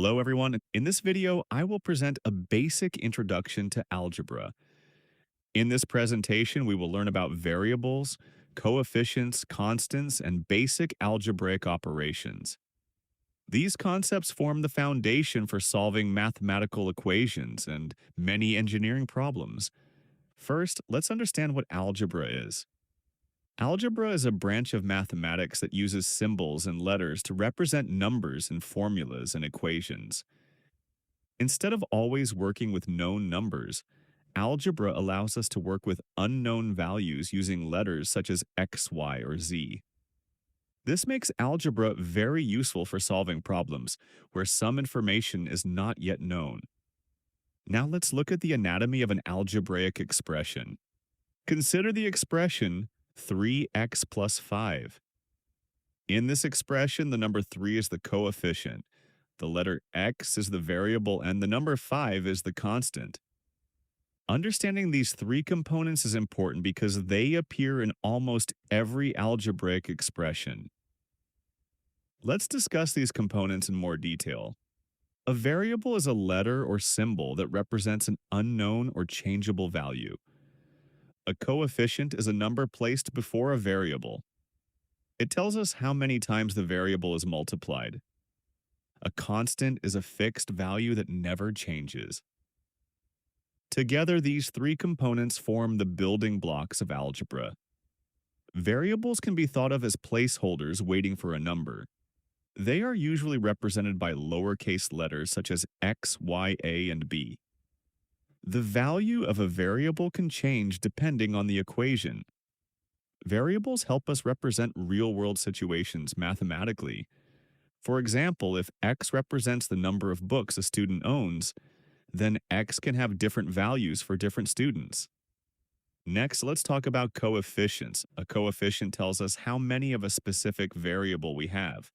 Hello everyone. In this video, I will present a basic introduction to algebra. In this presentation, we will learn about variables, coefficients, constants, and basic algebraic operations. These concepts form the foundation for solving mathematical equations and many engineering problems. First, let's understand what algebra is. Algebra is a branch of mathematics that uses symbols and letters to represent numbers in formulas and equations. Instead of always working with known numbers, algebra allows us to work with unknown values using letters such as x, y, or z. This makes algebra very useful for solving problems where some information is not yet known. Now let's look at the anatomy of an algebraic expression. Consider the expression 3x plus 5. In this expression, the number 3 is the coefficient, the letter x is the variable, and the number 5 is the constant. Understanding these three components is important because they appear in almost every algebraic expression. Let's discuss these components in more detail. A variable is a letter or symbol that represents an unknown or changeable value. A coefficient is a number placed before a variable. It tells us how many times the variable is multiplied. A constant is a fixed value that never changes. Together, these three components form the building blocks of algebra. Variables can be thought of as placeholders waiting for a number. They are usually represented by lowercase letters such as x, y, a, and b. The value of a variable can change depending on the equation. Variables help us represent real-world situations mathematically. For example, if x represents the number of books a student owns, then x can have different values for different students. Next, let's talk about coefficients. A coefficient tells us how many of a specific variable we have.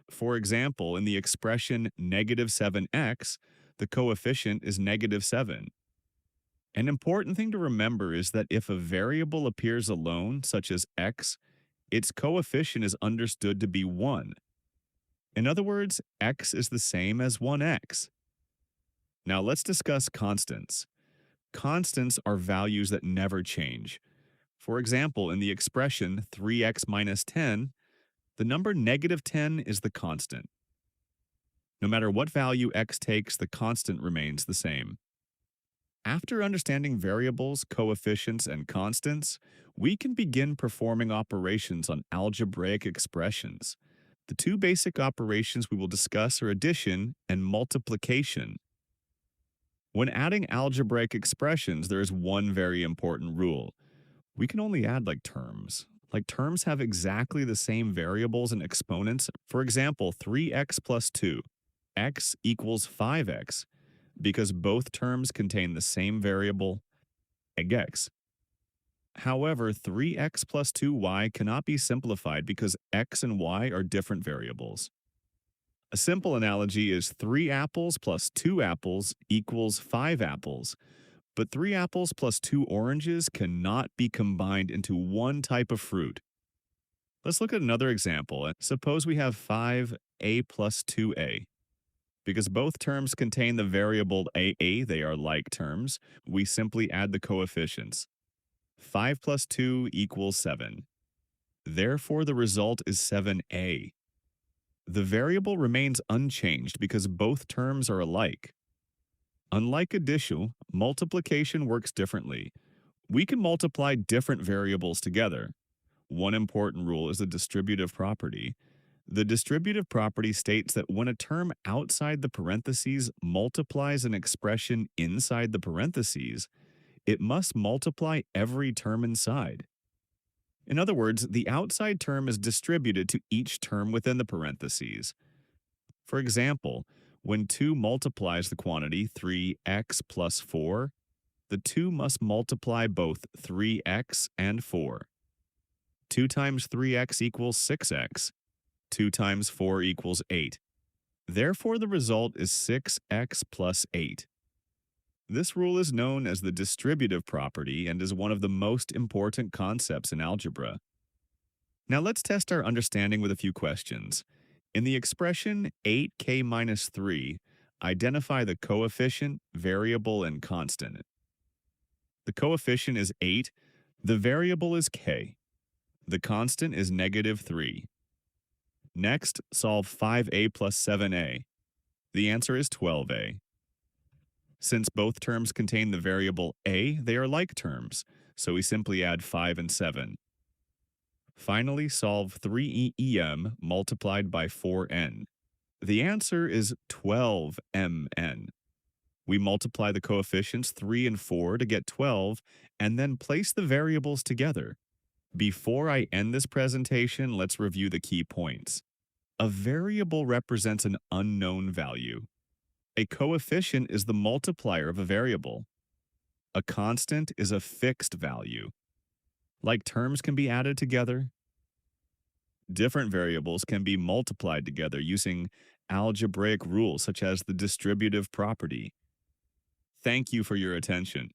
For example, in the expression negative 7x, the coefficient is negative 7. An important thing to remember is that if a variable appears alone, such as x, its coefficient is understood to be 1. In other words, x is the same as 1x. Now let's discuss constants. Constants are values that never change. For example, in the expression 3x minus 10, the number negative 10 is the constant. No matter what value x takes, the constant remains the same. After understanding variables, coefficients, and constants, we can begin performing operations on algebraic expressions. The two basic operations we will discuss are addition and multiplication. When adding algebraic expressions, there is one very important rule. We can only add terms. Terms have exactly the same variables and exponents. For example, 3x plus 2. X equals 5x because both terms contain the same variable, x. However, 3x plus 2y cannot be simplified because x and y are different variables. A simple analogy is 3 apples plus 2 apples equals 5 apples, but 3 apples plus 2 oranges cannot be combined into one type of fruit. Let's look at another example. Suppose we have 5a plus 2a. Because both terms contain the variable a, they are like terms, we simply add the coefficients. 5 plus 2 equals 7. Therefore, the result is 7a. The variable remains unchanged because both terms are alike. Unlike addition, multiplication works differently. We can multiply different variables together. One important rule is the distributive property. The distributive property states that when a term outside the parentheses multiplies an expression inside the parentheses, it must multiply every term inside. In other words, the outside term is distributed to each term within the parentheses. For example, when 2 multiplies the quantity 3x plus 4, the 2 must multiply both 3x and 4. 2 times 3x equals 6x. 2 times 4 equals 8. Therefore, the result is 6x plus 8. This rule is known as the distributive property and is one of the most important concepts in algebra. Now let's test our understanding with a few questions. In the expression 8k minus 3, Identify the coefficient, variable, and constant. The coefficient is 8. The variable is k. The constant is -3. Next, solve 5a plus 7a. The answer is 12a. Since both terms contain the variable a, they are like terms, so we simply add 5 and 7. Finally, solve 3em multiplied by 4n. The answer is 12mn. We multiply the coefficients 3 and 4 to get 12, and then place the variables together. Before I end this presentation, let's review the key points. A variable represents an unknown value. A coefficient is the multiplier of a variable. A constant is a fixed value. Like terms can be added together, different variables can be multiplied together using algebraic rules such as the distributive property. Thank you for your attention.